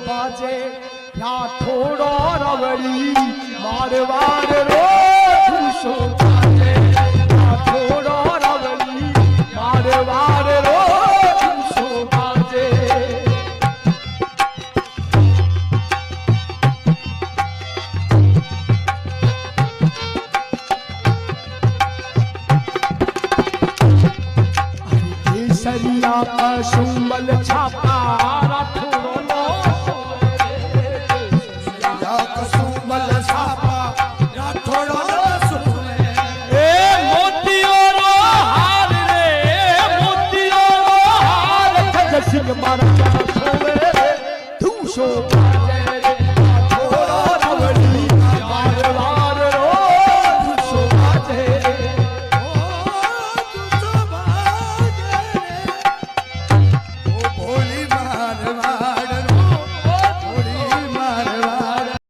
बाजे राठौड़ो रवड़ी मारवाड़ रो धूसो बाजे राठौड़ो रवड़ी मारवाड़ रो धूसो बाजे केसरिया का सुमल छापा राठौड़ो सुमल छापा राठौड़ो ए मोतियों रो हार रे मोतियों रो हार खज सिंह मारा सोवे रे धूसो